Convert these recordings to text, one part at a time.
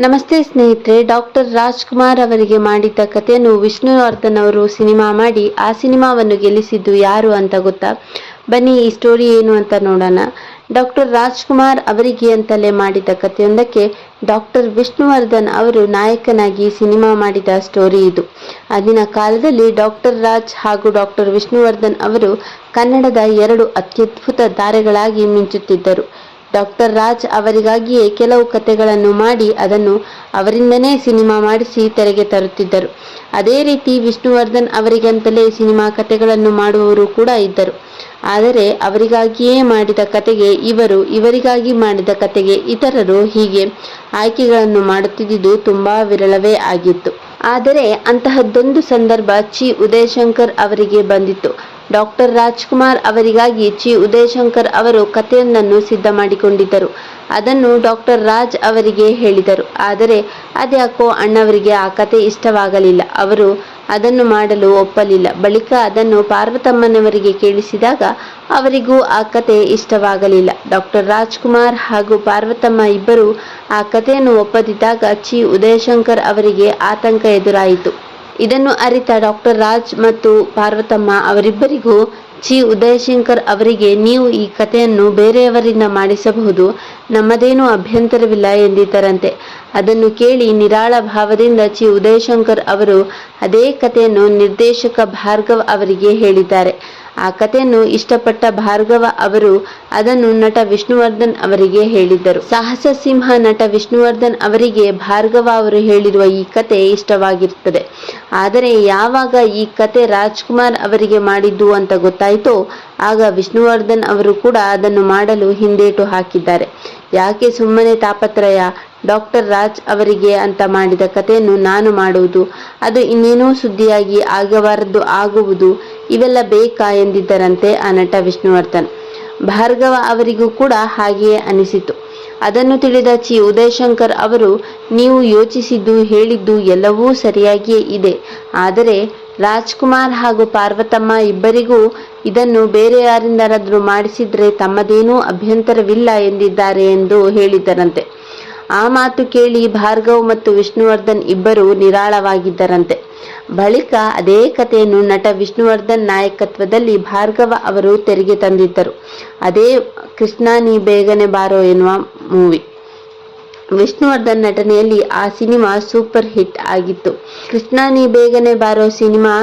ನಮಸ್ತೆ ಸ್ನೇಹಿತರೆ, ಡಾಕ್ಟರ್ ರಾಜ್ಕುಮಾರ್ ಅವರಿಗೆ ಮಾಡಿದ್ದ ಕಥೆಯನ್ನು ವಿಷ್ಣುವರ್ಧನ್ ಅವರು ಸಿನಿಮಾ ಮಾಡಿ ಆ ಸಿನಿಮಾವನ್ನು ಗೆಲ್ಲಿಸಿದ್ದು ಯಾರು ಅಂತ ಗೊತ್ತಾ? ಬನ್ನಿ ಈ ಸ್ಟೋರಿ ಏನು ಅಂತ ನೋಡೋಣ. ಡಾಕ್ಟರ್ ರಾಜ್ಕುಮಾರ್ ಅವರಿಗೆ ಅಂತಲೇ ಮಾಡಿದ ಕಥೆಯೊಂದಕ್ಕೆ ಡಾಕ್ಟರ್ ವಿಷ್ಣುವರ್ಧನ್ ಅವರು ನಾಯಕನಾಗಿ ಸಿನಿಮಾ ಮಾಡಿದ ಸ್ಟೋರಿ ಇದು. ಆಗಿನ ಕಾಲದಲ್ಲಿ ಡಾಕ್ಟರ್ ರಾಜ್ ಹಾಗೂ ಡಾಕ್ಟರ್ ವಿಷ್ಣುವರ್ಧನ್ ಅವರು ಕನ್ನಡದ ಎರಡು ಅತ್ಯದ್ಭುತ ತಾರೆಗಳಾಗಿ ಮಿಂಚುತ್ತಿದ್ದರು. ಡಾಕ್ಟರ್ ರಾಜ್ ಅವರಿಗಾಗಿಯೇ ಕೆಲವು ಕಥೆಗಳನ್ನು ಮಾಡಿ ಅದನ್ನು ಅವರಿಂದನೇ ಸಿನಿಮಾ ಮಾಡಿಸಿ ತೆರೆಗೆ ತರುತ್ತಿದ್ದರು. ಅದೇ ರೀತಿ ವಿಷ್ಣುವರ್ಧನ್ ಅವರಿಗಂತಲೇ ಸಿನಿಮಾ ಕಥೆಗಳನ್ನು ಮಾಡುವವರು ಕೂಡ ಇದ್ದರು. ಆದರೆ ಅವರಿಗಾಗಿಯೇ ಮಾಡಿದ ಕತೆಗೆ ಇವರು, ಇವರಿಗಾಗಿ ಮಾಡಿದ ಕತೆಗೆ ಇತರರು, ಹೀಗೆ ಆಯ್ಕೆಗಳನ್ನು ಮಾಡುತ್ತಿದ್ದುದು ತುಂಬಾ ವಿರಳವೇ ಆಗಿತ್ತು. ಆದರೆ ಅಂತಹದ್ದೊಂದು ಸಂದರ್ಭ ಚಿ ಉದಯಶಂಕರ್ ಅವರಿಗೆ ಬಂದಿತ್ತು. ಡಾಕ್ಟರ್ ರಾಜ್ಕುಮಾರ್ ಅವರಿಗಾಗಿ ಚಿ ಉದಯಶಂಕರ್ ಅವರು ಕಥೆಯೊಂದನ್ನು ಸಿದ್ಧ ಮಾಡಿಕೊಂಡಿದ್ದರು. ಅದನ್ನು ಡಾಕ್ಟರ್ ರಾಜ್ ಅವರಿಗೆ ಹೇಳಿದರು. ಆದರೆ ಅದ್ಯಾಕೋ ಅಣ್ಣವರಿಗೆ ಆ ಕತೆ ಇಷ್ಟವಾಗಲಿಲ್ಲ. ಅವರು ಅದನ್ನು ಮಾಡಲು ಒಪ್ಪಲಿಲ್ಲ. ಬಳಿಕ ಅದನ್ನು ಪಾರ್ವತಮ್ಮನವರಿಗೆ ಕೇಳಿಸಿದಾಗ ಅವರಿಗೂ ಆ ಕತೆ ಇಷ್ಟವಾಗಲಿಲ್ಲ. ಡಾಕ್ಟರ್ ರಾಜ್ಕುಮಾರ್ ಹಾಗೂ ಪಾರ್ವತಮ್ಮ ಇಬ್ಬರು ಆ ಕಥೆಯನ್ನು ಒಪ್ಪದಿದ್ದಾಗ ಚಿ ಉದಯಶಂಕರ್ ಅವರಿಗೆ ಆತಂಕ ಎದುರಾಯಿತು. ಇದನ್ನು ಅರಿತ ಡಾಕ್ಟರ್ ರಾಜ್ ಮತ್ತು ಪಾರ್ವತಮ್ಮ ಅವರಿಬ್ಬರಿಗೂ ಚಿ ಉದಯಶಂಕರ್ ಅವರಿಗೆ, ನೀವು ಈ ಕಥೆಯನ್ನು ಬೇರೆಯವರಿಂದ ಮಾಡಿಸಬಹುದು, ನಮ್ಮದೇನೂ ಅಭ್ಯಂತರವಿಲ್ಲ ಎಂದಿದ್ದರಂತೆ. ಅದನ್ನು ಕೇಳಿ ನಿರಾಳ ಭಾವದಿಂದ ಚಿ ಉದಯಶಂಕರ್ ಅವರು ಅದೇ ಕಥೆಯನ್ನು ನಿರ್ದೇಶಕ ಭಾರ್ಗವ್ ಅವರಿಗೆ ಹೇಳಿದ್ದಾರೆ. ಆ ಕಥೆಯನ್ನು ಇಷ್ಟಪಟ್ಟ ಭಾರ್ಗವ ಅವರು ಅದನ್ನು ನಟ ವಿಷ್ಣುವರ್ಧನ್ ಅವರಿಗೆ ಹೇಳಿದ್ದರು. ಸಾಹಸ ಸಿಂಹ ನಟ ವಿಷ್ಣುವರ್ಧನ್ ಅವರಿಗೆ ಭಾರ್ಗವ ಅವರು ಹೇಳಿರುವ ಈ ಕತೆ ಇಷ್ಟವಾಗಿರುತ್ತದೆ. ಆದರೆ ಯಾವಾಗ ಈ ಕತೆ ರಾಜ್ಕುಮಾರ್ ಅವರಿಗೆ ಮಾಡಿದ್ದು ಅಂತ ಗೊತ್ತಾಯಿತೋ ಆಗ ವಿಷ್ಣುವರ್ಧನ್ ಅವರು ಕೂಡ ಅದನ್ನು ಮಾಡಲು ಹಿಂದೇಟು ಹಾಕಿದ್ದಾರೆ. ಯಾಕೆ ಸುಮ್ಮನೆ ತಾಪತ್ರಯ, ಡಾಕ್ಟರ್ ರಾಜ್ ಅವರಿಗೆ ಅಂತ ಮಾಡಿದ ಕಥೆಯನ್ನು ನಾನು ಮಾಡುವುದು, ಅದು ಇನ್ನೇನೋ ಸುದ್ದಿಯಾಗಿ ಆಗಬಾರದ್ದು ಆಗುವುದು, ಇವೆಲ್ಲ ಬೇಕಾ ಎಂದಿದ್ದರಂತೆ ಆ ನಟ ವಿಷ್ಣುವರ್ಧನ್. ಭಾರ್ಗವ ಅವರಿಗೂ ಕೂಡ ಹಾಗೆಯೇ ಅನಿಸಿತು. ಅದನ್ನು ತಿಳಿದ ಚಿ ಉದಯಶಂಕರ್ ಅವರು, ನೀವು ಯೋಚಿಸಿದ್ದು ಹೇಳಿದ್ದು ಎಲ್ಲವೂ ಸರಿಯಾಗಿಯೇ ಇದೆ, ಆದರೆ ರಾಜ್ಕುಮಾರ್ ಹಾಗೂ ಪಾರ್ವತಮ್ಮ ಇಬ್ಬರಿಗೂ ಇದನ್ನು ಬೇರೆ ಯಾರಿಂದರಾದ್ರೂ ಮಾಡಿಸಿದ್ರೆ ತಮ್ಮದೇನೂ ಅಭ್ಯಂತರವಿಲ್ಲ ಎಂದಿದ್ದಾರೆ ಎಂದು ಹೇಳಿದ್ದರಂತೆ. ಆ ಮಾತು ಕೇಳಿ ಭಾರ್ಗವ್ ಮತ್ತು ವಿಷ್ಣುವರ್ಧನ್ ಇಬ್ಬರು ನಿರಾಳವಾಗಿದ್ದರಂತೆ. ಬಳಿಕ ಅದೇ ಕಥೆಯನ್ನು ನಟ ವಿಷ್ಣುವರ್ಧನ್ ನಾಯಕತ್ವದಲ್ಲಿ ಭಾರ್ಗವ ಅವರು ತೆರೆಗೆ ತಂದಿದ್ದರು. ಅದೇ ಕೃಷ್ಣ ನೀ ಬೇಗನೆ ಬಾರೋ ಎನ್ನುವ ಮೂವಿ. ವಿಷ್ಣುವರ್ಧನ್ ನಟನೆಯಲ್ಲಿ ಆ ಸಿನಿಮಾ ಸೂಪರ್ ಹಿಟ್ ಆಗಿತ್ತು. ಕೃಷ್ಣ ನೀ ಬೇಗನೆ ಬಾರೋ ಸಿನಿಮಾ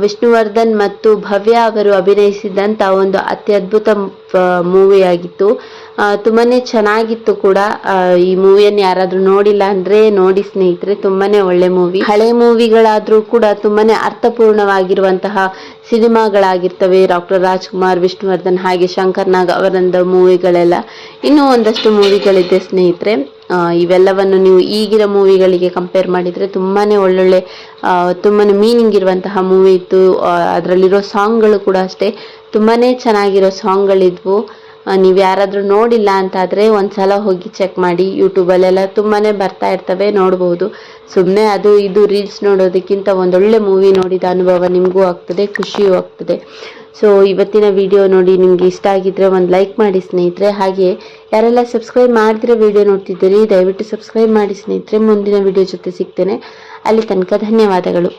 ವಿಷ್ಣುವರ್ಧನ್ ಮತ್ತು ಭವ್ಯ ಅವರು ಅಭಿನಯಿಸಿದಂತ ಒಂದು ಅತ್ಯದ್ಭುತ ಮೂವಿಯಾಗಿತ್ತು. ತುಂಬಾನೇ ಚೆನ್ನಾಗಿತ್ತು ಕೂಡ. ಈ ಮೂವಿಯನ್ನು ಯಾರಾದ್ರೂ ನೋಡಿಲ್ಲ ಅಂದ್ರೆ ನೋಡಿ ಸ್ನೇಹಿತರೆ, ತುಂಬಾನೇ ಒಳ್ಳೆ ಮೂವಿ. ಹಳೆ ಮೂವಿಗಳಾದ್ರೂ ಕೂಡ ತುಂಬಾನೇ ಅರ್ಥಪೂರ್ಣವಾಗಿರುವಂತಹ ಸಿನಿಮಾಗಳಾಗಿರ್ತವೆ. ಡಾಕ್ಟರ್ ರಾಜ್ಕುಮಾರ್, ವಿಷ್ಣುವರ್ಧನ್ ಹಾಗೆ ಶಂಕರ್ ನಾಗ್ ಅವರಂದ ಮೂವಿಗಳೆಲ್ಲ. ಇನ್ನೂ ಒಂದಷ್ಟು ಮೂವಿಗಳಿದೆ ಸ್ನೇಹಿತರೆ. ಇವೆಲ್ಲವನ್ನು ನೀವು ಈಗಿನ ಮೂವಿಗಳಿಗೆ ಕಂಪೇರ್ ಮಾಡಿದ್ರೆ ತುಂಬಾನೇ ಒಳ್ಳೊಳ್ಳೆ ತುಂಬಾನೇ ಮೀನಿಂಗ್ ಇರುವಂತಹ ಮೂವಿ ಇತ್ತು. ಅದರಲ್ಲಿರೋ ಸಾಂಗ್ಗಳು ಕೂಡ ಅಷ್ಟೇ ತುಂಬಾನೇ ಚೆನ್ನಾಗಿರೋ ಸಾಂಗ್ಗಳಿದ್ವು. ನೀವು ಯಾರಾದ್ರೂ ನೋಡಿಲ್ಲ ಅಂತಾದ್ರೆ ಒಂದ್ಸಲ ಹೋಗಿ ಚೆಕ್ ಮಾಡಿ. ಯೂಟ್ಯೂಬಲ್ಲೆಲ್ಲ ತುಂಬಾನೇ ಬರ್ತಾ ಇರ್ತವೆ, ನೋಡ್ಬೋದು. ಸುಮ್ಮನೆ ಅದು ಇದು ರೀಲ್ಸ್ ನೋಡೋದಕ್ಕಿಂತ ಒಂದೊಳ್ಳೆ ಮೂವಿ ನೋಡಿದ ಅನುಭವ ನಿಮಗೂ ಆಗ್ತದೆ, ಖುಷಿಯೂ ಆಗ್ತದೆ. ಸೊ ಇವತ್ತಿನ ವಿಡಿಯೋ ನೋಡಿ ನಿಮ್ಗೆ ಇಷ್ಟ ಆಗಿದ್ರೆ ಒಂದು ಲೈಕ್ ಮಾಡಿ ಸ್ನೇಹಿತರೆ. ಹಾಗೆ ಯಾರೆಲ್ಲ ಸಬ್ಸ್ಕ್ರೈಬ್ ಮಾಡಿದ್ರೆ ವಿಡಿಯೋ ನೋಡ್ತಿದ್ದೀರಿ, ದಯವಿಟ್ಟು ಸಬ್ಸ್ಕ್ರೈಬ್ ಮಾಡಿ ಸ್ನೇಹಿತರೆ. ಮುಂದಿನ ವಿಡಿಯೋ ಜೊತೆ ಸಿಗ್ತೇನೆ. ಅಲ್ಲಿ ತನಕ ಧನ್ಯವಾದಗಳು.